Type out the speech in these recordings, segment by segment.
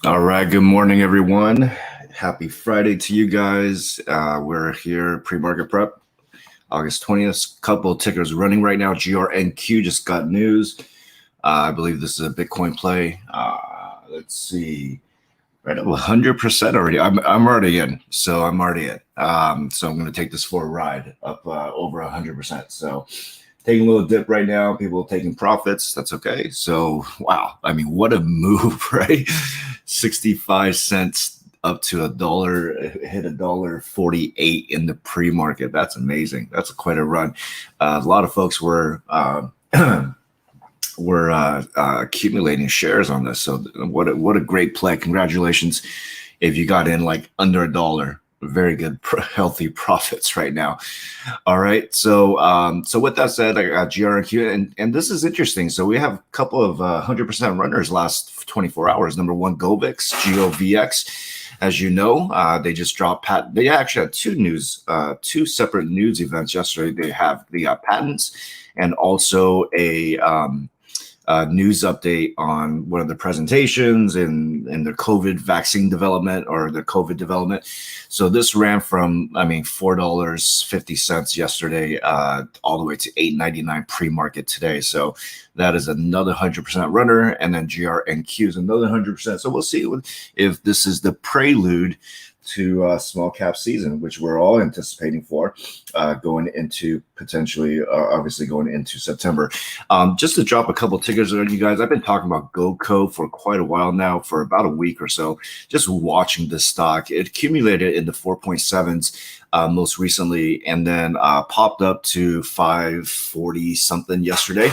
All right, good morning, everyone. Happy Friday to you guys. We're here, Premarket Prep, August 20th. Couple of tickers running right now. GRNQ just got news. I believe this is a Bitcoin play. Let's see, right up 100% already. I'm already in, so I'm already in. So I'm going to take this for a ride up over 100%. So taking a little dip right now. People taking profits. That's okay. So, wow. I mean, what a move, right? 65 cents up to $1, hit $1.48 in the pre-market. That's amazing. That's quite a run. A lot of folks were accumulating shares on this. So what a great play. Congratulations if you got in like under $1. Very good, healthy profits right now. All right. So with that said, I got GRQ, and this is interesting. So we have a couple of 100% runners last 24 hours. Number one, Govix, GOVX. As you know, they just dropped patent. They actually had two separate news events yesterday. They have the patents and also a news update on one of the presentations in the COVID vaccine development or the COVID development. So this ran from, $4.50 yesterday all the way to $8.99 pre-market today. So that is another 100% runner, and then GRNQ is another 100%. So we'll see if this is the prelude to small cap season, which we're all anticipating for going into potentially, obviously going into September. Just to drop a couple tickers on you guys, I've been talking about GoCo for quite a while now, for about a week or so, just watching this stock. It accumulated in the 4.7s most recently, and then popped up to 540 something yesterday.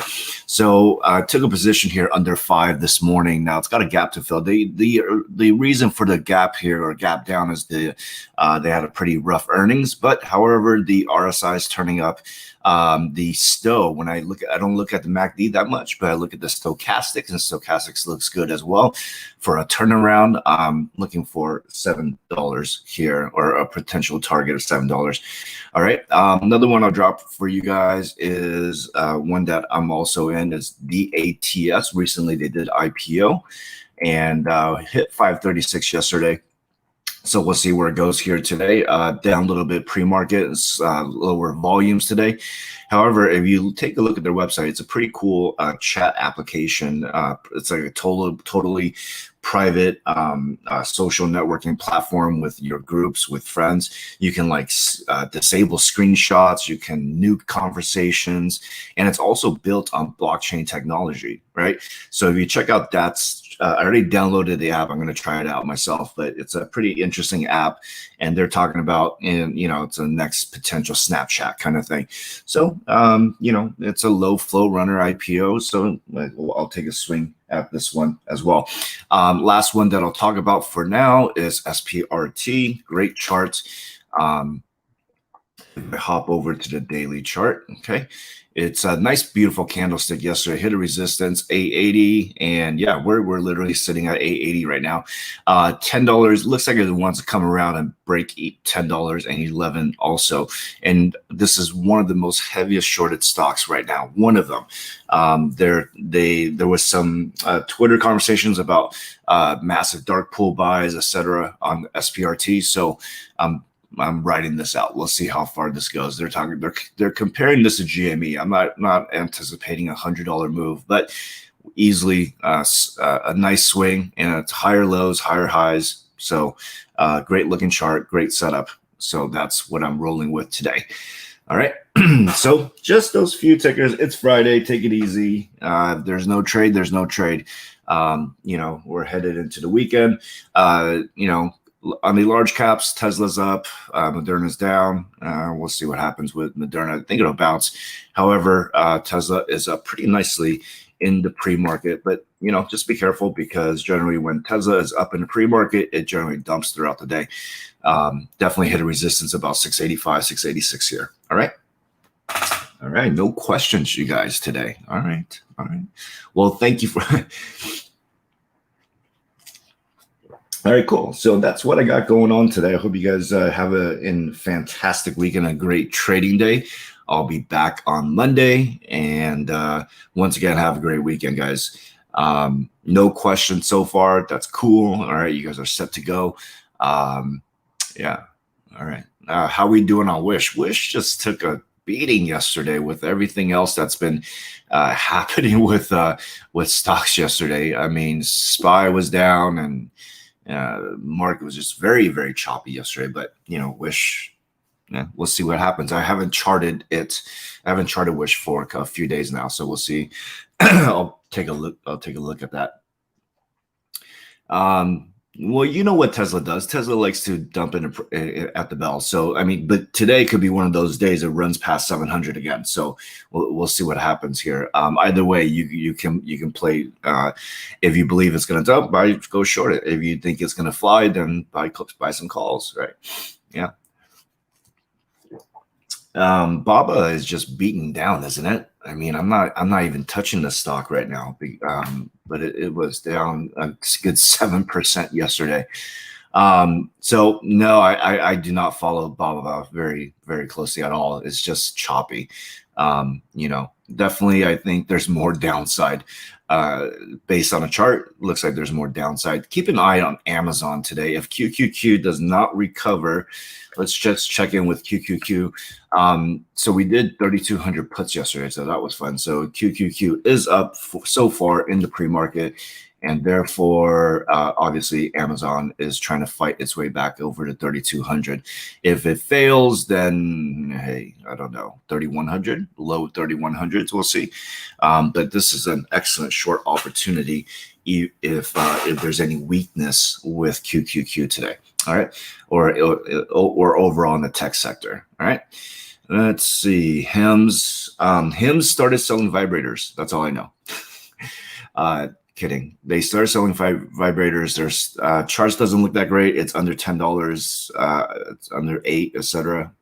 So I took a position here under 5 this morning. Now it's got a gap to fill. The reason for the gap here, or gap down, is they had a pretty rough earnings, but however the RSI is turning up. The STO, when I don't look at the MACD that much, but I look at the stochastics, and stochastics looks good as well for a turnaround. I'm looking for $7 here, or a potential target of $7. All right. Another one I'll drop for you guys is one that I'm also in, is DATS. Recently they did IPO and hit 536 yesterday. So we'll see where it goes here today. Down a little bit pre-market, lower volumes today. However, if you take a look at their website, it's a pretty cool chat application. It's like a totally private social networking platform with your groups, with friends. You can disable screenshots, you can nuke conversations, and it's also built on blockchain technology, right? So if you check out I already downloaded the app. I'm going to try it out myself, but it's a pretty interesting app, and they're talking about, it's a next potential Snapchat kind of thing. So, it's a low flow runner IPO. So I'll take a swing at this one as well. Last one that I'll talk about for now is SPRT. Great chart. Hop over to the daily chart. Okay. It's a nice, beautiful candlestick yesterday. Hit a resistance, 880. And yeah, we're literally sitting at 880 right now. $10 looks like it wants to come around and break $10 and 11 also. And this is one of the most heaviest shorted stocks right now. One of them. There was some Twitter conversations about massive dark pool buys, etc. on SPRT. So I'm writing this out. We'll see how far this goes. They're comparing this to GME. I'm not anticipating $100 move, but easily a nice swing, and it's higher lows, higher highs. So great looking chart, great setup. So that's what I'm rolling with today. All right. So just those few tickers. It's Friday. Take it easy. There's no trade. There's no trade. We're headed into the weekend. On the large caps, Tesla's up, Moderna's down. We'll see what happens with Moderna. I think it'll bounce. However, Tesla is up pretty nicely in the pre-market, but just be careful, because generally when Tesla is up in the pre-market, it generally dumps throughout the day. Definitely hit a resistance about 685, 686 here. All right. No questions, you guys, today. All right. Well, thank you for. All right, cool. So that's what I got going on today. I hope you guys have a fantastic weekend, a great trading day. I'll be back on Monday. And once again, have a great weekend, guys. No question so far. That's cool. All right, you guys are set to go. Um, yeah. All right. How we doing on Wish? Wish just took a beating yesterday with everything else that's been happening with stocks yesterday. I mean, SPY was down and market was just very, very choppy yesterday. But Wish, yeah, we'll see what happens. I haven't charted it. I haven't charted Wish for a few days now, so we'll see. I'll take a look. I'll take a look at that. Well, you know what Tesla does. Tesla likes to dump in at the bell. So, I mean, but today could be one of those days it runs past 700 again. So we'll see what happens here. Either way, you can play. If you believe it's going to dump, go short it. If you think it's going to fly, then buy some calls. Right? Yeah. Baba is just beaten down, isn't it? I mean, I'm not even touching the stock right now, but it was down a good 7% yesterday. So no, I do not follow Baba very, very closely at all. It's just choppy. Definitely I think there's more downside. Based on a chart, looks like there's more downside. Keep an eye on Amazon today. If QQQ does not recover, let's just check in with QQQ. So we did 3,200 puts yesterday, so that was fun. So QQQ is up so far in the pre-market. And therefore, obviously, Amazon is trying to fight its way back over to 3,200. If it fails, then, hey, I don't know, 3,100, low 3,100s, we'll see. But this is an excellent short opportunity if there's any weakness with QQQ today, all right, or overall in the tech sector, all right. Let's see, Hims started selling vibrators. That's all I know. Kidding. They started selling vibrators. Their charts doesn't look that great. It's under $10. It's under $8, etc.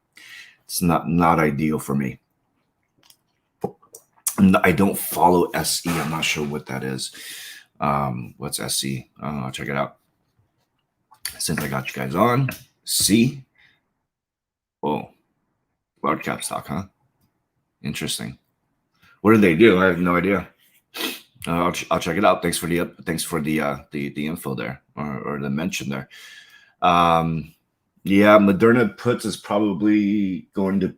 It's not ideal for me. I don't follow SE. I'm not sure what that is. What's SE? I'll check it out. Since I got you guys on, C. Oh, large cap stock, huh? Interesting. What do they do? I have no idea. I'll check it out. Thanks for the info there or the mention there. Yeah, Moderna puts is probably going to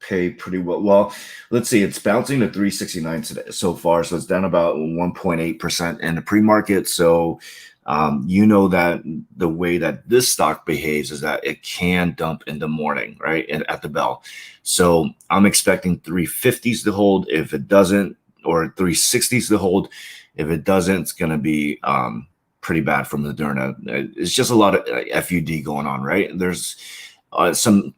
pay pretty well. Well, let's see. It's bouncing to 369 today so far, so it's down about 1.8% in the pre-market. So, that the way that this stock behaves is that it can dump in the morning, right, and at the bell. So I'm expecting 350s to hold. If it doesn't, or 360s to hold. If it doesn't, it's going to be pretty bad from Moderna. It's just a lot of FUD going on, right? There's some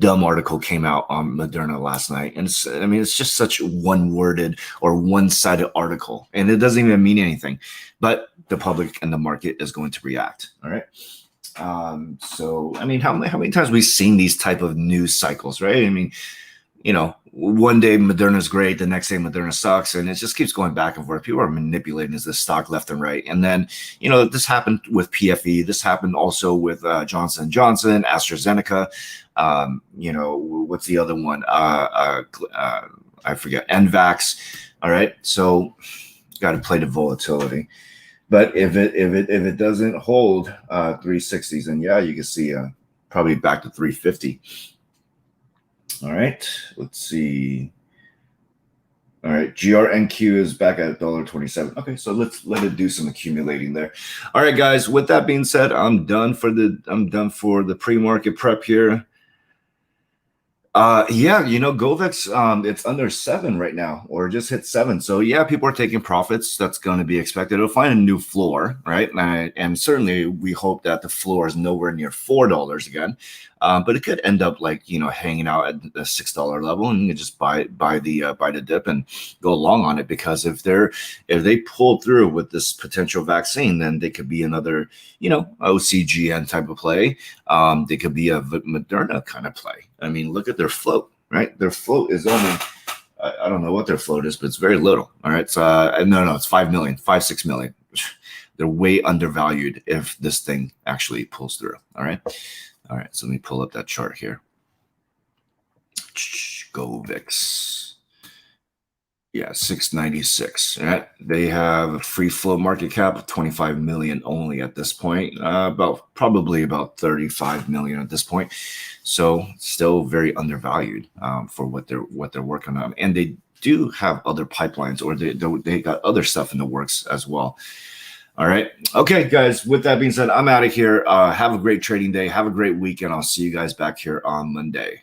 dumb article came out on Moderna last night, and it's just such one-worded or one-sided article, and it doesn't even mean anything. But the public and the market is going to react. All right. So I mean, how many times we've seen these type of news cycles, right? I mean, one day Moderna's great, the next day Moderna sucks, and it just keeps going back and forth. People are manipulating this stock left and right. And then, this happened with PFE. This happened also with Johnson & Johnson, AstraZeneca. What's the other one? I forget. NVAX. All right. So got to play the volatility. But if it doesn't hold 360s, then yeah, you can see probably back to 350. All right, let's see. All right, GRNQ is back at $1.27. Okay, so let it do some accumulating there. All right, guys. With that being said, I'm done for the pre-market prep here. Yeah, Govex, it's under 7 right now, or just hit 7. So yeah, people are taking profits. That's going to be expected. It'll find a new floor, right? And certainly we hope that the floor is nowhere near $4 again. But it could end up hanging out at the $6 level, and you can just buy the dip and go along on it, because if they pull through with this potential vaccine, then they could be another OCGN type of play. They could be a Moderna kind of play. I mean, look at their float, right? Their float is only, I don't know what their float is, but it's very little. All right. So no, it's 5 million, 6 million. They're way undervalued if this thing actually pulls through. All right. All right. So let me pull up that chart here. Go VIX. Yeah, 696. Right. They have a free float market cap of 25 million only at this point. Probably about 35 million at this point. So still very undervalued for what they're working on, and they do have other pipelines, or they got other stuff in the works as well. All right. Okay, guys. With that being said, I'm out of here. Have a great trading day. Have a great weekend. I'll see you guys back here on Monday.